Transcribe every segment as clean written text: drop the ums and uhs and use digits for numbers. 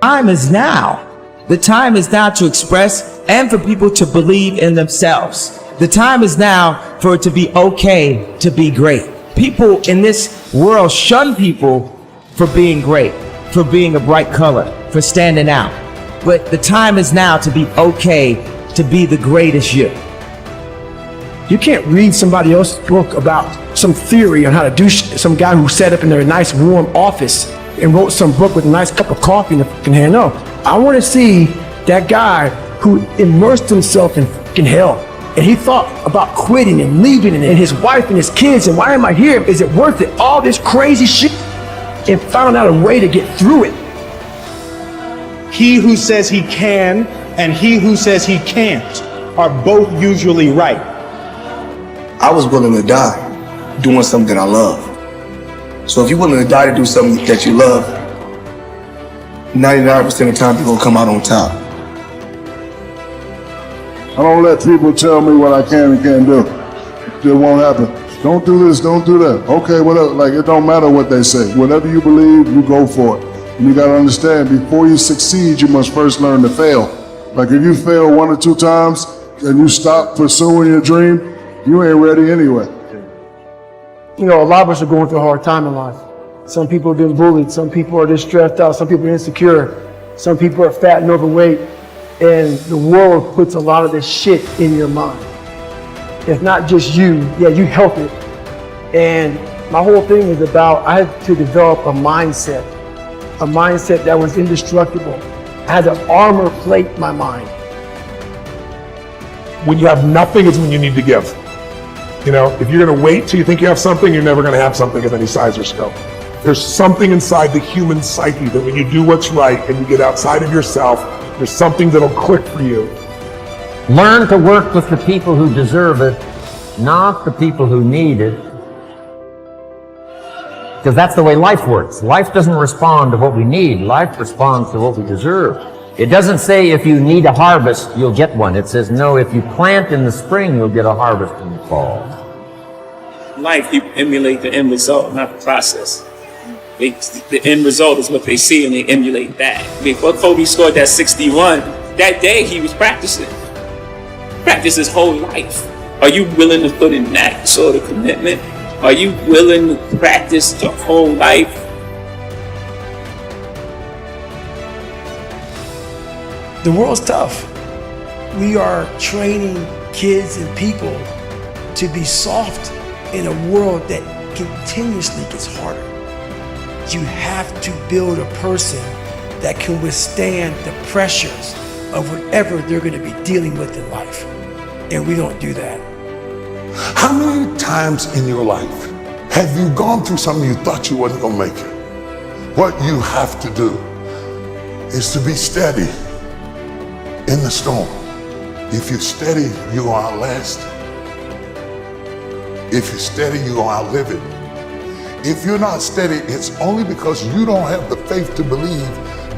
time is now. The time is now to express and for people to believe in themselves. The time is now for it to be okay to be great. People in this world shun people for being great, for being a bright color, for standing out. But the time is now to be okay to be the greatest you. You can't read somebody else's book about some theory on how to do shit. Some guy who sat up in their nice warm office and wrote some book with a nice cup of coffee in the fucking hand. No, I want to see that guy who immersed himself in fucking hell. And he thought about quitting and leaving and his wife and his kids. And why am I here? Is it worth it? All this crazy shit. And found out a way to get through it. He who says he can and he who says he can't are both usually right. I was willing to die doing something I love. So if you're willing to die to do something that you love, 99% of the time you're gonna come out on top. I don't let people tell me what I can and can't do. It won't happen. Don't do this, don't do that. Okay, whatever. Like, it don't matter what they say. Whatever you believe, you go for it. And you gotta understand, before you succeed, you must first learn to fail. Like, if you fail 1 or 2 times and you stop pursuing your dream, you ain't ready anyway. You know, a lot of us are going through a hard time in life. Some people are being bullied. Some people are just stressed out. Some people are insecure. Some people are fat and overweight. And the world puts a lot of this shit in your mind. It's not just you. Yeah, you help it. And my whole thing is about, I had to develop a mindset that was indestructible. I had to armor plate my mind. When you have nothing is when you need to give. You know, if you're gonna wait till you think you have something, you're never gonna have something of any size or scope. There's something inside the human psyche that when you do what's right and you get outside of yourself, there's something that'll click for you. Learn to work with the people who deserve it, not the people who need it. Because that's the way life works. Life doesn't respond to what we need. Life responds to what we deserve. It doesn't say if you need a harvest, you'll get one. It says, no, if you plant in the spring, you'll get a harvest in the fall. Life, you emulate the end result, not the process. The end result is what they see and they emulate that. Before Kobe scored that 61, that day he was practicing. Practiced his whole life. Are you willing to put in that sort of commitment? Are you willing to practice your whole life? The world's tough. We are training kids and people to be soft in a world that continuously gets harder. You have to build a person that can withstand the pressures of whatever they're going to be dealing with in life. And we don't do that. How many times in your life have you gone through something you thought you wasn't gonna make it? What you have to do is to be steady in the storm. If you're steady, you're gonna outlast it. If you're steady, you're gonna outlive it. If you're not steady, it's only because you don't have the faith to believe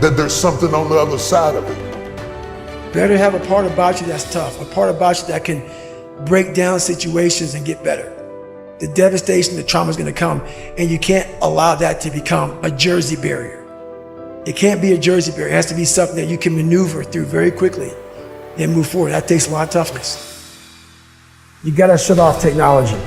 that there's something on the other side of it. Better have a part about you that's tough, a part about you that can break down situations and get better. The devastation, the trauma is going to come, and you can't allow that to become a Jersey barrier. It can't be a Jersey barrier. It has to be something that you can maneuver through very quickly and move forward. That takes a lot of toughness. You got to shut off technology.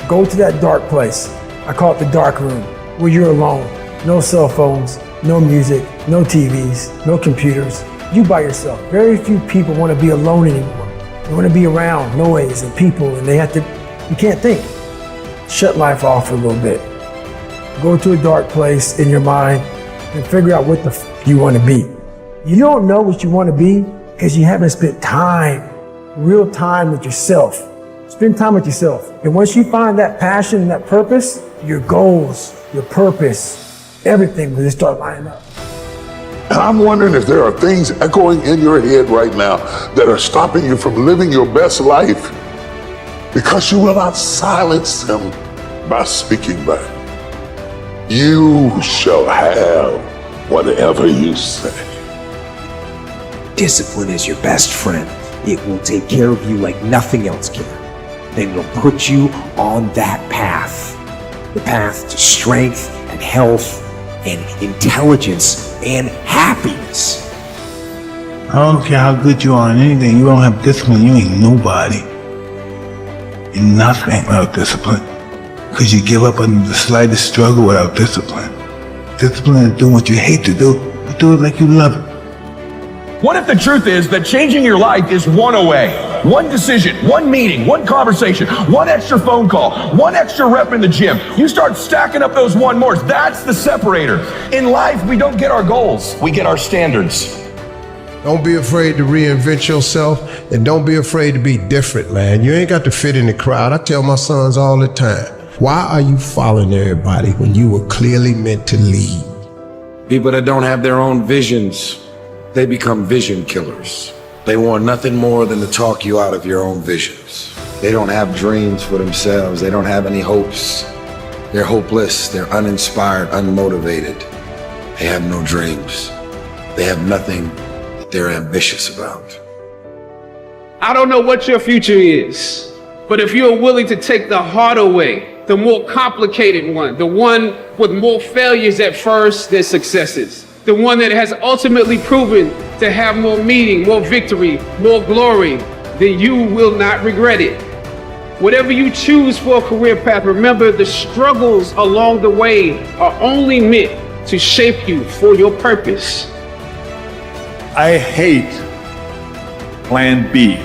Go to that dark place. I call it the dark room, where you're alone. No cell phones, no music, no TVs, no computers. You by yourself. Very few people want to be alone anymore. They want to be around noise and people, and you can't think. Shut life off for a little bit. Go to a dark place in your mind and figure out what the f you want to be. You don't know what you want to be because you haven't spent time, real time with yourself. Spend time with yourself. And once you find that passion and that purpose, your goals, your purpose, everything will just start lining up. And I'm wondering if there are things echoing in your head right now that are stopping you from living your best life because you will not silence them by speaking back. You shall have whatever you say. Discipline is your best friend. It will take care of you like nothing else can. And it'll put you on that path. The path to strength and health and intelligence and happiness. I don't care how good you are in anything, you don't have discipline, you ain't nobody. You're nothing without discipline. Because you give up on the slightest struggle without discipline. Discipline is doing what you hate to do, but do it like you love it. What if the truth is that changing your life is one away? One decision, one meeting, one conversation, one extra phone call, one extra rep in the gym. You start stacking up those one mores. That's the separator. In life, we don't get our goals, we get our standards. Don't be afraid to reinvent yourself, and don't be afraid to be different, man. You ain't got to fit in the crowd. I tell my sons all the time, why are you following everybody when you were clearly meant to lead? People that don't have their own visions, they become vision killers. They want nothing more than to talk you out of your own visions. They don't have dreams for themselves. They don't have any hopes. They're hopeless. They're uninspired, unmotivated. They have no dreams. They have nothing that they're ambitious about. I don't know what your future is, but if you're willing to take the harder way, the more complicated one, the one with more failures at first than successes, the one that has ultimately proven to have more meaning, more victory, more glory, then you will not regret it. Whatever you choose for a career path, remember the struggles along the way are only meant to shape you for your purpose. I hate plan B.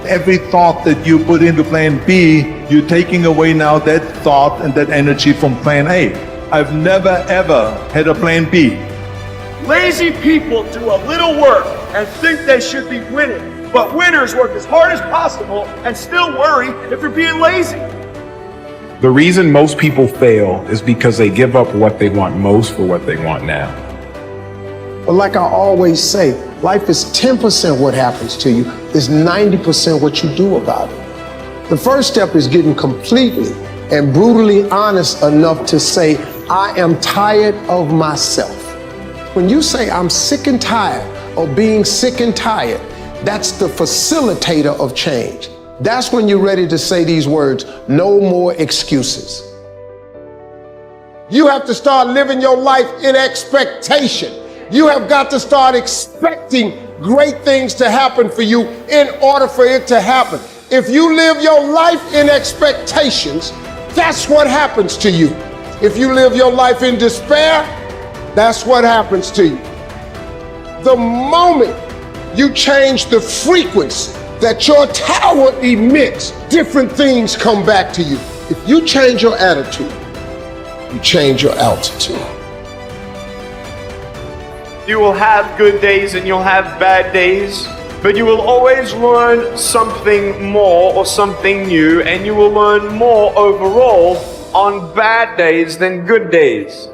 Every thought that you put into plan B, you're taking away now that thought and that energy from plan A. I've never ever had a plan B. Lazy people do a little work and think they should be winning, but winners work as hard as possible and still worry if they're being lazy. The reason most people fail is because they give up what they want most for what they want now. But like I always say, life is 10% what happens to you, is 90% what you do about it. The first step is getting completely and brutally honest enough to say, I am tired of myself. When you say I'm sick and tired of being sick and tired, that's the facilitator of change. That's when you're ready to say these words, no more excuses. You have to start living your life in expectation. You have got to start expecting great things to happen for you in order for it to happen. If you live your life in expectations, that's what happens to you. If you live your life in despair, that's what happens to you. The moment you change the frequency that your tower emits, different things come back to you. If you change your attitude, you change your altitude. You will have good days and you'll have bad days, but you will always learn something more or something new, and you will learn more overall on bad days than good days.